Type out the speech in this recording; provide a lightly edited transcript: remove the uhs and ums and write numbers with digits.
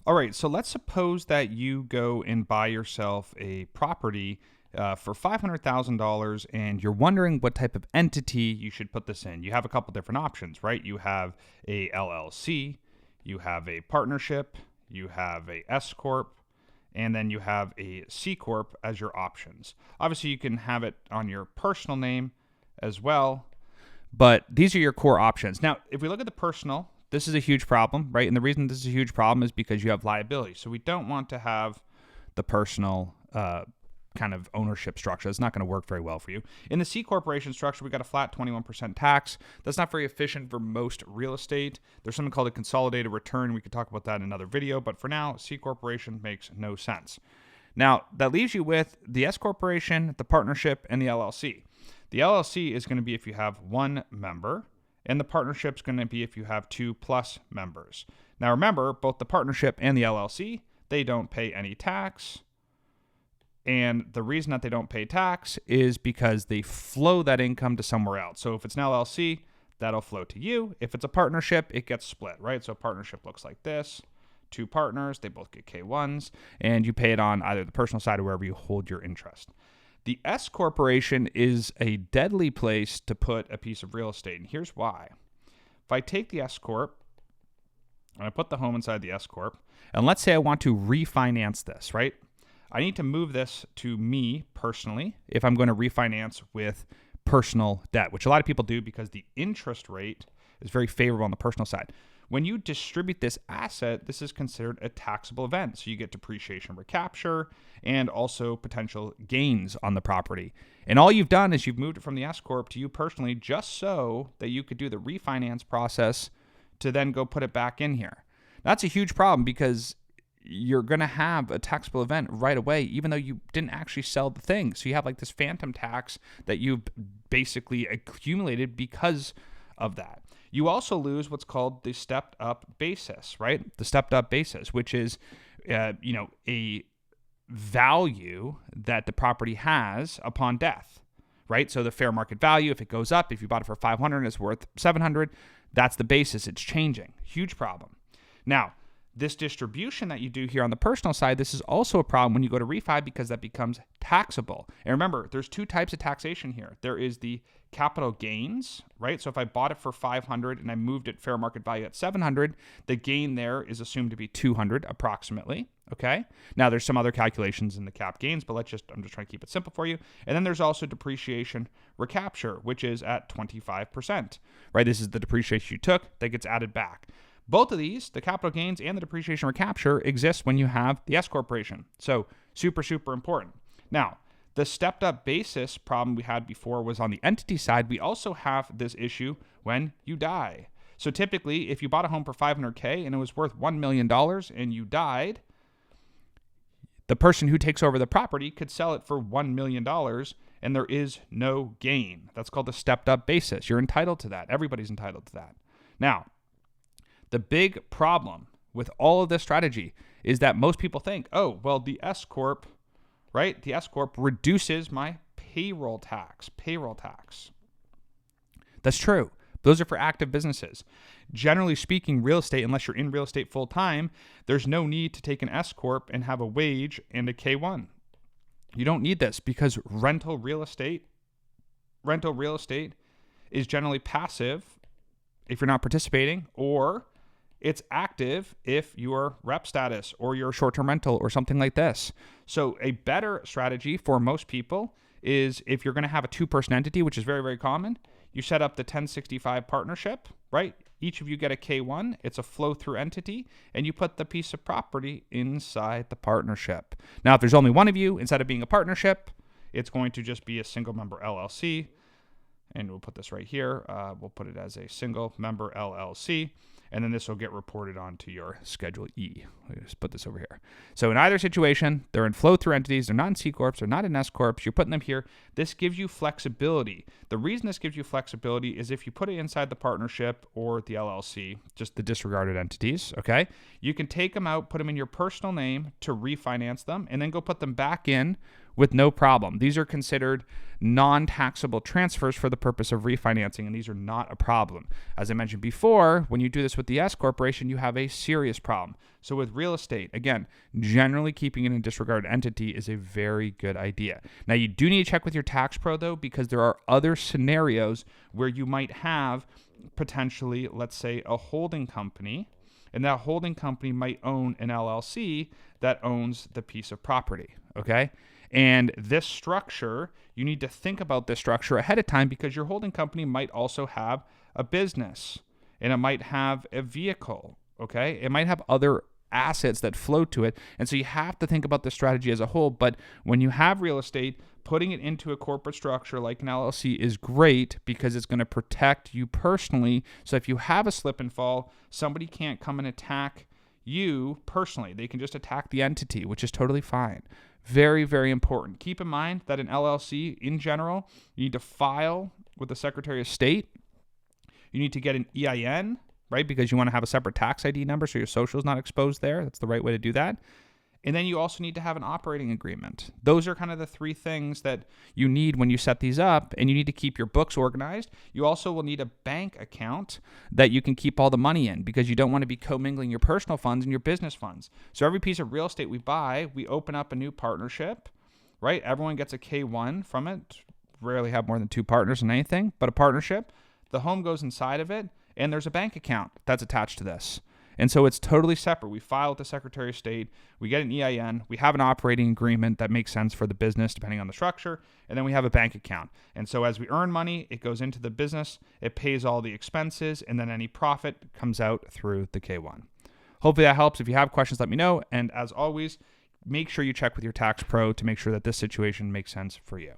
All right, so let's suppose that you go and buy yourself a property for $500,000 and you're wondering what type of entity you should put this in. You have a couple different options, right? You have a LLC, you have a partnership, you have a S Corp, and then you have a C Corp as your options. Obviously, you can have it on your personal name as well, but these are your core options. Now, if we look at the personal, this is a huge problem, right? And the reason this is a huge problem is because you have liability. So we don't want to have the personal kind of ownership structure. It's not going to work very well for you. In the C corporation structure, we got a flat 21% tax. That's not very efficient for most real estate. There's something called a consolidated return. We could talk about that in another video, but for now, C corporation makes no sense. Now, that leaves you with the S corporation, the partnership, and the LLC. The LLC is going to be if you have one member, and the partnership's going to be if you have 2+ members. Now remember, both the partnership and the LLC, they don't pay any tax. And the reason that they don't pay tax is because they flow that income to somewhere else. So if it's an LLC, that'll flow to you. If it's a partnership, it gets split, right? So a partnership looks like this. 2 partners, they both get K1s, and you pay it on either the personal side or wherever you hold your interest. The S corporation is a deadly place to put a piece of real estate, and here's why. If I take the S corp and I put the home inside the S corp, and let's say I want to refinance this, right? I need to move this to me personally if I'm going to refinance with personal debt, which a lot of people do because the interest rate is very favorable on the personal side. When you distribute this asset, this is considered a taxable event. So you get depreciation recapture and also potential gains on the property. And all you've done is you've moved it from the S Corp to you personally just so that you could do the refinance process to then go put it back in here. That's a huge problem because you're going to have a taxable event right away, even though you didn't actually sell the thing. So you have like this phantom tax that you've basically accumulated because of that. You also lose what's called the stepped up basis, right? The stepped up basis, which is, a value that the property has upon death, right? So the fair market value, if it goes up, if you bought it for 500 and it's worth 700, that's the basis. It's changing. Huge problem. Now, this distribution that you do here on the personal side, this is also a problem when you go to refi because that becomes taxable. And remember, there's 2 types of taxation here. There is the capital gains, right? So if I bought it for 500 and I moved it fair market value at 700, the gain there is assumed to be 200 approximately, okay? Now there's some other calculations in the cap gains, but I'm just trying to keep it simple for you. And then there's also depreciation recapture, which is at 25%, right? This is the depreciation you took that gets added back. Both of these, the capital gains and the depreciation recapture, exist when you have the S corporation. So super, super important. Now, the stepped up basis problem we had before was on the entity side. We also have this issue when you die. So typically, if you bought a home for $500K and it was worth $1 million and you died, the person who takes over the property could sell it for $1 million and there is no gain. That's called the stepped up basis. You're entitled to that. Everybody's entitled to that. Now, the big problem with all of this strategy is that most people think, oh, well, the S Corp, right? The S Corp reduces my payroll tax. That's true. Those are for active businesses. Generally speaking, real estate, unless you're in real estate full time, there's no need to take an S Corp and have a wage and a K1. You don't need this because rental real estate is generally passive if you're not participating, or it's active if you're rep status or you're short-term rental or something like this. So a better strategy for most people is if you're going to have a 2-person entity, which is very, very common, you set up the 1065 partnership, right? Each of you get a K1. It's a flow-through entity, and you put the piece of property inside the partnership. Now, if there's only one of you, instead of being a partnership, it's going to just be a single-member LLC, and we'll put this right here. We'll put it as a single-member LLC. And then this will get reported onto your Schedule E. Let's just put this over here. So in either situation, they're in flow-through entities. They're not in C Corps. They're not in S Corps. You're putting them here. This gives you flexibility. The reason this gives you flexibility is if you put it inside the partnership or the LLC, just the disregarded entities, okay? You can take them out, put them in your personal name to refinance them, and then go put them back in with no problem. These are considered non-taxable transfers for the purpose of refinancing, and these are not a problem. As I mentioned before, when you do this with the S corporation, you have a serious problem. So with real estate, again, generally keeping it in a disregarded entity is a very good idea. Now, you do need to check with your tax pro, though, because there are other scenarios where you might have potentially, let's say, a holding company, and that holding company might own an LLC that owns the piece of property, okay? And this structure, you need to think about this structure ahead of time because your holding company might also have a business and it might have a vehicle, okay? It might have other assets that flow to it. And so you have to think about the strategy as a whole. But when you have real estate, putting it into a corporate structure like an LLC is great because it's going to protect you personally. So if you have a slip and fall, somebody can't come and attack you personally. They can just attack the entity, which is totally fine. Very, very important. Keep in mind that an LLC, in general, you need to file with the Secretary of State. You need to get an EIN, right? Because you want to have a separate tax ID number so your social is not exposed there. That's the right way to do that. And then you also need to have an operating agreement. Those are kind of the three things that you need when you set these up, and you need to keep your books organized. You also will need a bank account that you can keep all the money in because you don't want to be commingling your personal funds and your business funds. So every piece of real estate we buy, we open up a new partnership, right? Everyone gets a K1 from it. Rarely have more than 2 partners in anything, but a partnership. The home goes inside of it, and there's a bank account that's attached to this. And so it's totally separate. We file with the Secretary of State, we get an EIN, we have an operating agreement that makes sense for the business depending on the structure, and then we have a bank account. And so as we earn money, it goes into the business, it pays all the expenses, and then any profit comes out through the K1. Hopefully that helps. If you have questions, let me know. And as always, make sure you check with your tax pro to make sure that this situation makes sense for you.